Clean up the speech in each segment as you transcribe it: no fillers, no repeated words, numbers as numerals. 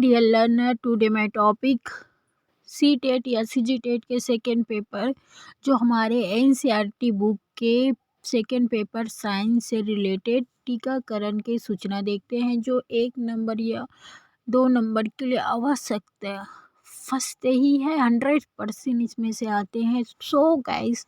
Dear learner, today my topic C TET या C G TET के second paper जो हमारे एनसीईआरटी बुक के सेकेंड पेपर साइंस से रिलेटेड टीकाकरण की सूचना देखते हैं, जो 1 नंबर या 2 नंबर के लिए आवश्यकता फंसते ही है। 100% इसमें से आते हैं। सो गाइस,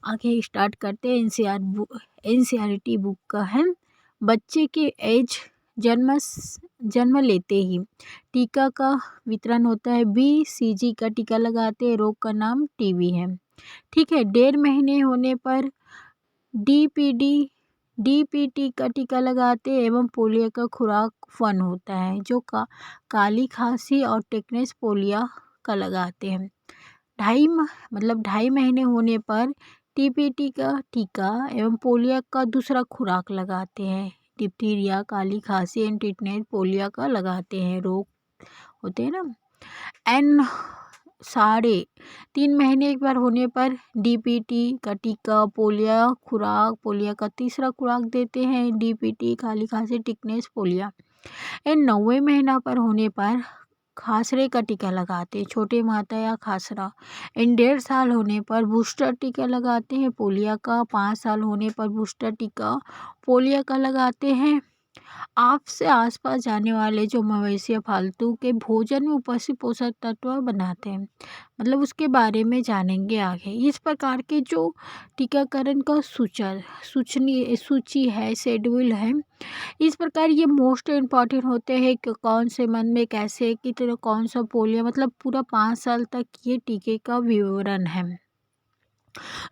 आगे स्टार्ट करते हैं। एनसीईआरटी बुक का है। बच्चे के एज जन्म लेते ही टीका का वितरण होता है। BCG का टीका लगाते हैं। रोग का नाम टीबी है। ठीक है। 1.5 महीने होने पर DPT का टीका लगाते हैं एवं पोलियो का खुराक 1 होता है, जो काली खांसी और टेटनस पोलियो का लगाते हैं। 2.5 महीने होने पर TPT का टीका एवं पोलियो का दूसरा खुराक लगाते हैं। डिप्थीरिया, काली खांसी एंड टेटनस पोलियो का लगाते हैं। रोग होते हैं ना। 3.5 महीने एक बार होने पर DPT का टीका, पोलियो खुराक, पोलियो का तीसरा खुराक देते हैं। DPT, काली खांसी, टेटनस पोलियो। 9वें महीना पर होने पर खासरे का टीका लगाते हैं, छोटे माता या खासरा। 1.5 साल होने पर बूस्टर टीका लगाते हैं पोलियो का। 5 साल होने पर बूस्टर टीका पोलियो का लगाते हैं। आपसे आसपास जाने वाले जो मवेशी या फालतू के भोजन में उपस्थित पोषक तत्व बनाते हैं, मतलब उसके बारे में जानेंगे आगे। इस प्रकार के जो टीकाकरण का सूची है, शेड्यूल है, इस प्रकार ये मोस्ट इम्पॉर्टेंट होते हैं कि कौन से मन में कैसे कितने कौन सा पोलियो, मतलब पूरा 5 साल तक ये टीके का विवरण है।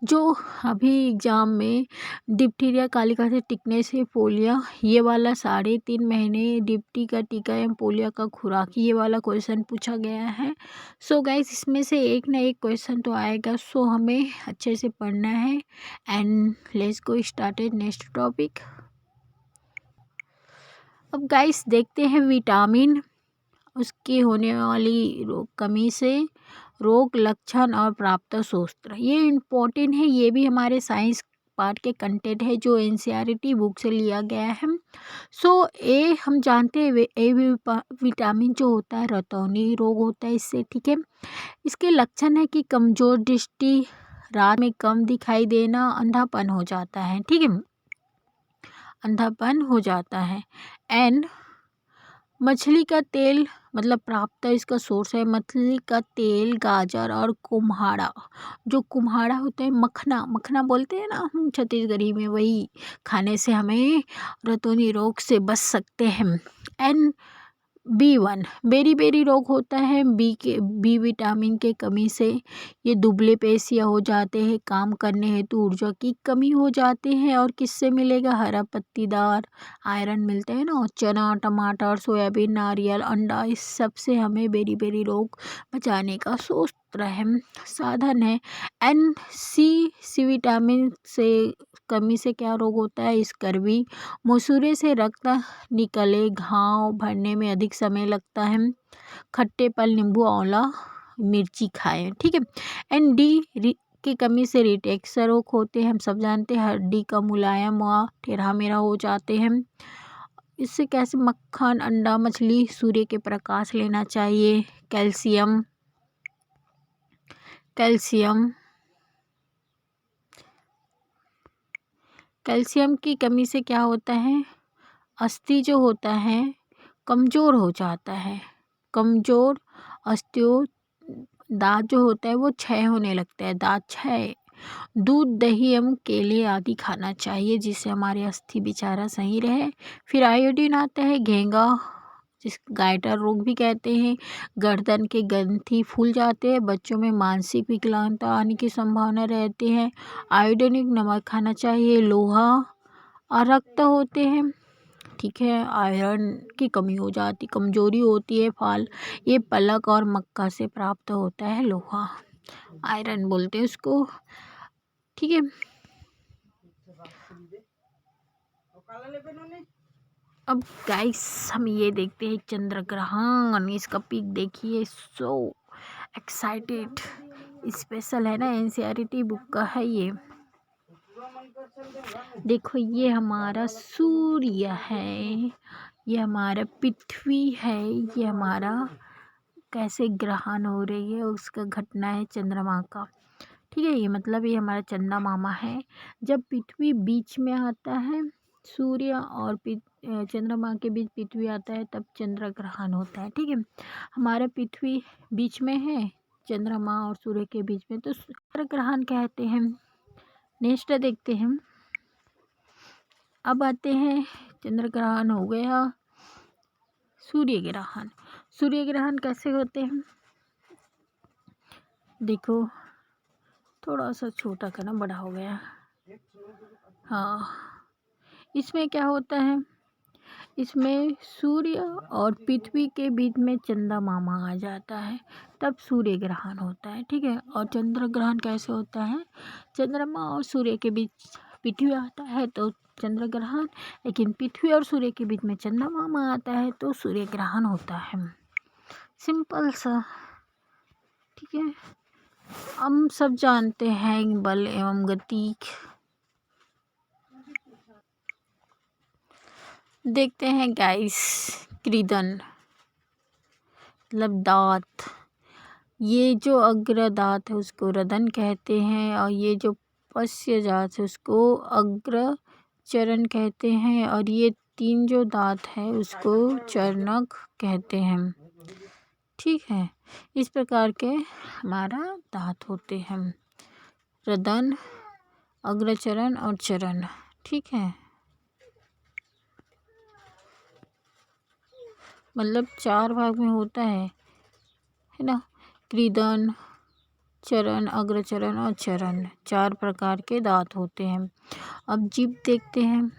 जो अभी एग्ज़ाम में डिप्थीरिया, काली खांसी, टेटनस पोलियो, ये वाला 3.5 महीने डिप्टी का टीका एवं पोलियो का खुराक, ये वाला क्वेश्चन पूछा गया है। सो गाइस, इसमें से एक ना एक क्वेश्चन तो आएगा। सो हमें अच्छे से पढ़ना है। And let's go started next topic. अब गाइस देखते हैं विटामिन, उसकी होने वाली कमी से रोग लक्षण और प्राप्त सूत्र। ये इम्पोर्टेंट है। ये भी हमारे साइंस पार्ट के कंटेंट है जो एनसीईआरटी बुक से लिया गया है। सो ए हम जानते हैं, ए विटामिन जो होता है रतौनी रोग होता है इससे। ठीक है। इसके लक्षण है कि कमजोर दृष्टि, रात में कम दिखाई देना, अंधापन हो जाता है। ठीक है, अंधापन हो जाता है। एंड मछली का तेल, मतलब प्राप्त इसका सोर्स है मछली का तेल, गाजर और कुम्हाड़ा। जो कुम्हाड़ा होता है, मखना बोलते हैं ना हम छत्तीसगढ़ी में, वही खाने से हमें रतौनी रोग से बच सकते हैं। एंड B1 बेरी रोग होता है। बी विटामिन के कमी से ये दुबले पेशिया हो जाते हैं, काम करने हेतु ऊर्जा की कमी हो जाते हैं। और किससे मिलेगा? हरा पत्तीदार आयरन मिलते हैं ना, चना, टमाटर, सोयाबीन, नारियल, अंडा, इस सब से हमें बेरी रोग बचाने का सूत्र है, साधन है। सी विटामिन से कमी से क्या रोग होता है? स्कर्वी, मसूड़े से रक्त निकले, घाव भरने में अधिक समय लगता है, खट्टे फल, नींबू, आंवला, मिर्ची खाएं। ठीक है। एंड डी की कमी से रिटेक्स रोग होते हैं, हम सब जानते हैं। हड्डी का मुलायम व टेढ़ा मेढ़ा हो जाते हैं। इससे कैसे? मक्खन, अंडा, मछली, सूर्य के प्रकाश लेना चाहिए। कैल्शियम की कमी से क्या होता है? अस्थि जो होता है कमज़ोर हो जाता है, कमज़ोर अस्थियों, दांत जो होता है वो क्षय होने लगता है, दांत क्षय। दूध, दही एवं केले आदि खाना चाहिए, जिससे हमारे अस्थि विचारा सही रहे। फिर आयोडीन आता है, घेंगा, जिस गाइटर रोग भी कहते हैं। गर्दन के ग्रंथि फूल जाते हैं, बच्चों में मानसिक विकलांगता आने की संभावना रहती है। आयोडीनिक नमक खाना चाहिए। लोहा और रक्त होते हैं। ठीक है, आयरन की कमी हो जाती, कमजोरी होती है। ये पलक और मक्का से प्राप्त होता है लोहा, आयरन बोलते हैं उसको। ठीक है। अब गाइस हम ये देखते हैं चंद्र ग्रहण, इसका पिक देखिए। सो एक्साइटेड, स्पेशल है ना, एनसीईआरटी बुक का है ये। देखो ये हमारा सूर्य है, ये हमारा पृथ्वी है, ये हमारा कैसे ग्रहण हो रही है उसका घटना है चंद्रमा का। ठीक है, ये मतलब ये हमारा चंदा मामा है। जब पृथ्वी बीच में आता है, सूर्य और चंद्रमा के बीच पृथ्वी आता है, तब चंद्र ग्रहण होता है। ठीक है, हमारा पृथ्वी बीच में है, चंद्रमा और सूर्य के बीच में, तो चंद्र ग्रहण कहते हैं। नेक्स्ट देखते हैं। अब आते हैं, चंद्र ग्रहण हो गया, सूर्य ग्रहण। सूर्य ग्रहण कैसे होते हैं? देखो, थोड़ा सा छोटा करना, बड़ा हो गया। हाँ, इसमें क्या होता है, इसमें सूर्य और पृथ्वी के बीच में चंदा मामा आ जाता है, तब सूर्य ग्रहण होता है। ठीक है, और चंद्र ग्रहण कैसे होता है, चंद्रमा और सूर्य के बीच पृथ्वी आता है तो चंद्र ग्रहण, लेकिन पृथ्वी और सूर्य के बीच में चंदा मामा आता है तो सूर्य ग्रहण होता है। सिंपल सा। ठीक है, हम सब जानते हैं बल एवं गति। देखते हैं गाइस, क्रीडन मतलब दांत। ये जो अग्र दांत है उसको रदन कहते हैं, और ये जो पश्य दांत है उसको अग्र चरण कहते हैं, और ये 3 जो दांत है उसको चरणक कहते हैं। ठीक है, इस प्रकार के हमारा दांत होते हैं, रदन, अग्रचरण और चरण। ठीक है, मतलब 4 भाग में होता है ना, क्रीडन, चरण, अग्रचरण और चरण, 4 प्रकार के दांत होते हैं। अब जीभ देखते हैं।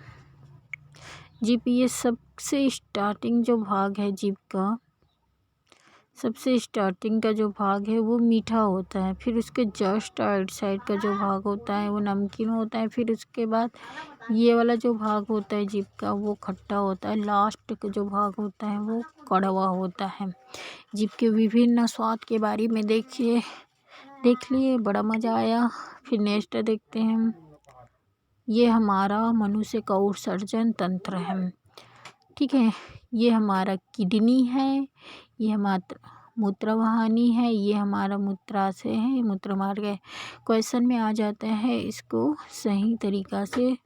जीभ, ये सबसे स्टार्टिंग जो भाग है जीभ का, सबसे स्टार्टिंग का जो भाग है वो मीठा होता है, फिर उसके जस्ट आउट साइड का जो भाग होता है वो नमकीन होता है, फिर उसके बाद ये वाला जो भाग होता है जीभ का वो खट्टा होता है, लास्ट का जो भाग होता है वो कड़वा होता है। जीभ के विभिन्न स्वाद के बारे में देख लिए, बड़ा मज़ा आया। फिर नेक्स्ट देखते हैं। ये हमारा मनुष्य का उत्सर्जन तंत्र है। ठीक है, ये हमारा किडनी है, ये हमारा मूत्रवाहिनी है, ये हमारा मूत्राशय है, मूत्र मार्ग है। क्वेश्चन में आ जाता है, इसको सही तरीका से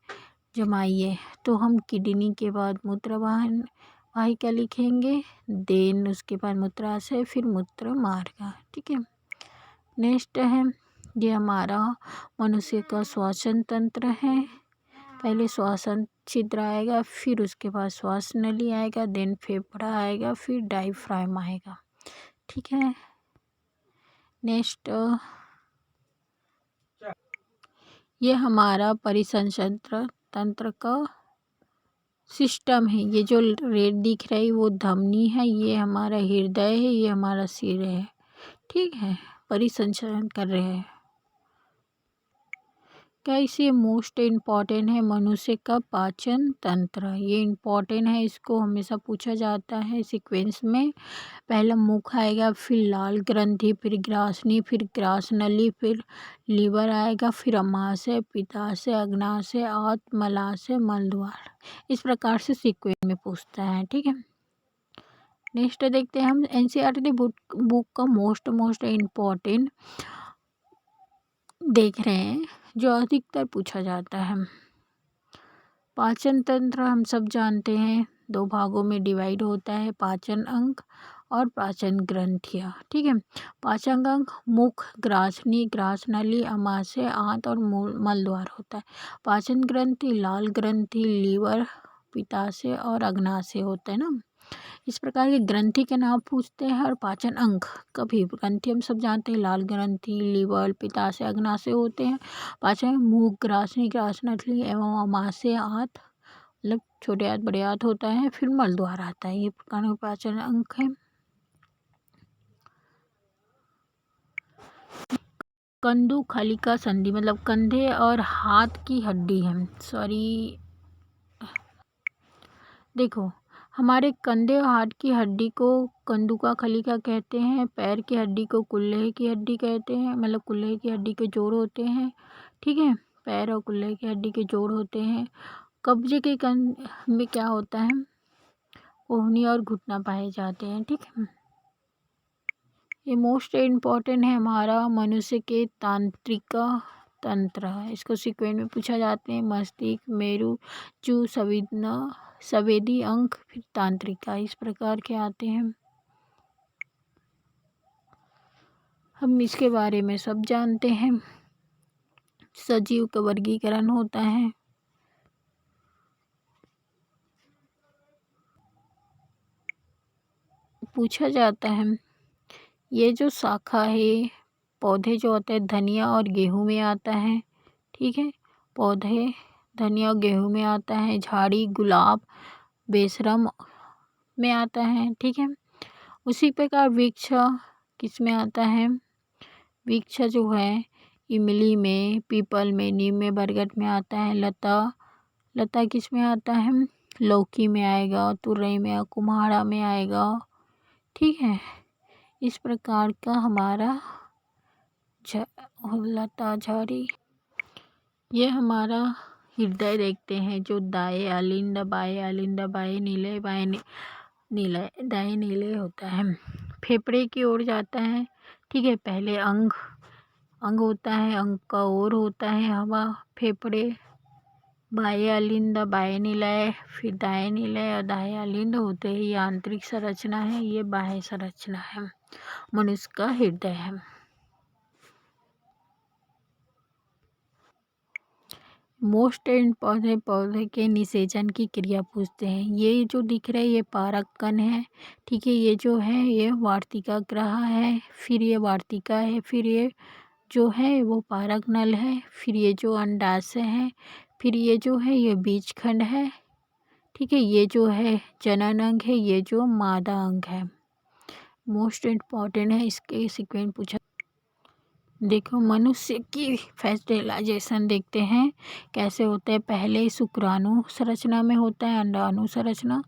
जमाइए। तो हम किडनी के बाद मूत्रवाहिका लिखेंगे, देन उसके बाद मूत्राशय, फिर मूत्र मार्ग। ठीक है, नेक्स्ट है, ये हमारा मनुष्य का श्वसन तंत्र है। पहले श्वसन छिद्र आएगा, फिर उसके बाद श्वास नली आएगा, देन फेफड़ा आएगा, फिर डायफ्राम आएगा। ठीक है, नेक्स्ट ये हमारा परिसंचरण तंत्र का सिस्टम है। ये जो रेड दिख रही है वो धमनी है, ये हमारा हृदय है, ये हमारा सिर है। ठीक है, परिसंचरण कर रहे हैं। कैसे मोस्ट इम्पॉर्टेंट है मनुष्य का पाचन तंत्र, ये इम्पॉर्टेंट है, इसको हमेशा पूछा जाता है सीक्वेंस में। पहला मुख आएगा, फिर लाल ग्रंथि, फिर ग्रासनी, फिर ग्रास नली, फिर लीवर आएगा, फिर अमाशय, पित्ताशय, अग्नाशय, आंत, मलाशय, मलद्वार। इस प्रकार से सीक्वेंस में पूछता है। ठीक है, नेक्स्ट देखते हैं हम एनसीईआरटी बुक का मोस्ट इम्पॉर्टेंट देख रहे हैं, जो अधिकतर पूछा जाता है। पाचन तंत्र हम सब जानते हैं 2 भागों में डिवाइड होता है, पाचन अंग और पाचन ग्रंथियाँ। ठीक है, पाचन अंग मुख, ग्रासनी, ग्रासनली, अमाशय, आंत और मलद्वार होता है। पाचन ग्रंथि लाल ग्रंथि, लीवर, पित्ताशय और अग्नाशय होता है ना। इस प्रकार के ग्रंथि के नाम पूछते हैं, और पाचन अंग कभी ग्रंथि हम सब जानते हैं, लाल ग्रंथि, लीवर, पित्ताशय, अग्नाशय होते हैं। पाचन मुख, ग्रासनी, ग्रासनली एवं अमाशय, आंत मतलब छोटे आंत बड़े आंत होता है, फिर मलद्वार आता है। ये प्रकार के पाचन अंग है। कंदुखलिका संधि मतलब कंधे और हाथ की हड्डी है। सॉरी, देखो, हमारे कंधे और हाथ की हड्डी को कंदुका खलिका कहते हैं, पैर की हड्डी को कुल्हे की हड्डी कहते हैं, मतलब कुल्हे की हड्डी के जोड़ होते हैं। ठीक है, पैर और कुल्हे की हड्डी के जोड़ होते हैं। कब्जे के कंध में क्या होता है, कोहनी और घुटना पाए जाते हैं। ठीक है, ये मोस्ट इम्पॉर्टेंट है हमारा मनुष्य के तंत्रिका तंत्र है। इसको सीक्वेंस में पूछा जाते हैं मस्तिष्क, मेरुचु, संवेदी अंग, फिर तंत्रिका, इस प्रकार के आते हैं। हम इसके बारे में सब जानते हैं। सजीव का वर्गीकरण होता है। पूछा जाता है ये जो शाखा है, पौधे जो होते हैं धनिया और गेहूं में आता है। ठीक है, पौधे धनिया और गेहूं में आता है। झाड़ी गुलाब बेशरम में आता है। ठीक है, उसी प्रकार वृक्ष किस में आता है? वृक्ष जो है इमली में, पीपल में, नीम में, बरगद में आता है। लता किस में आता है? लौकी में आएगा, तुरई में, कुम्हाड़ा में आएगा। ठीक है, इस प्रकार का हमारा लता झाड़ी। ये हमारा हृदय देखते हैं जो दाएं अलिंद बाएं नीले दाएं नीले होता है। फेफड़े की ओर जाता है। ठीक है, पहले अंग होता है, अंग का ओर होता है हवा। फेफड़े बाएं अलिंद बाएं निलय, फिर दाएं निलय और दाएं अलिंद होते हैं। ये आंतरिक संरचना है, ये बाह्य संरचना है। मनुष्य का हृदय है। मोस्ट इम्पॉर्टेंट पौधे के निषेचन की क्रिया पूछते हैं। ये जो दिख रहा है ये पारक कण है। ठीक है, ये जो है ये वार्तिका ग्रह है, फिर ये वार्तिका है, फिर ये जो है वो पारक नल है, फिर ये जो अंडाशय है, फिर ये जो है ये बीजखंड है। ठीक है, ये जो है जनन अंग है, ये जो मादा अंग है। मोस्ट इम्पॉर्टेंट है, इसके सीक्वेंस पूछा। देखो मनुष्य की फर्टिलाइजेशन देखते हैं कैसे होता है। पहले शुक्राणु संरचना में होता है अंडाणु संरचना,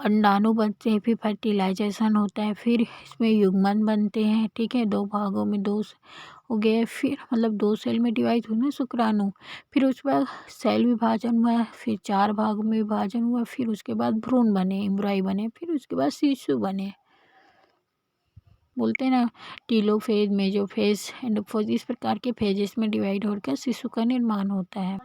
अंडाणु बनते हैं, फिर फर्टिलाइजेशन होता है, फिर इसमें युग्मन बनते हैं। ठीक है, दो भागों में दो हो गए, फिर मतलब दो सेल में डिवाइड हुए ना शुक्राणु, फिर उसके बाद सेल विभाजन हुआ, फिर 4 भागों में विभाजन हुआ, फिर उसके बाद भ्रूण बने, एम्ब्रॉय बने, फिर उसके बाद शिशु बने। बोलते हैं ना टीलोफेज, मेजोफेज, एंडोफेज, इस प्रकार के फेजेस में डिवाइड होकर शिशु का निर्माण होता है।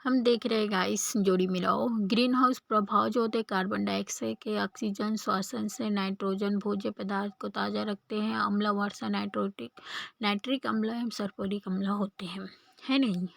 हम देख रहे हैं गाइस जोड़ी मिलाओ। ग्रीन हाउस प्रभाव जो होते हैं कार्बन डाइऑक्साइड के ऑक्सीजन श्वसन से नाइट्रोजन भोज्य पदार्थ को ताज़ा रखते हैं। अम्ल वर्षा नाइट्रिक अम्ल एवं सल्फ्यूरिक अम्ल होते हैं, है नहीं।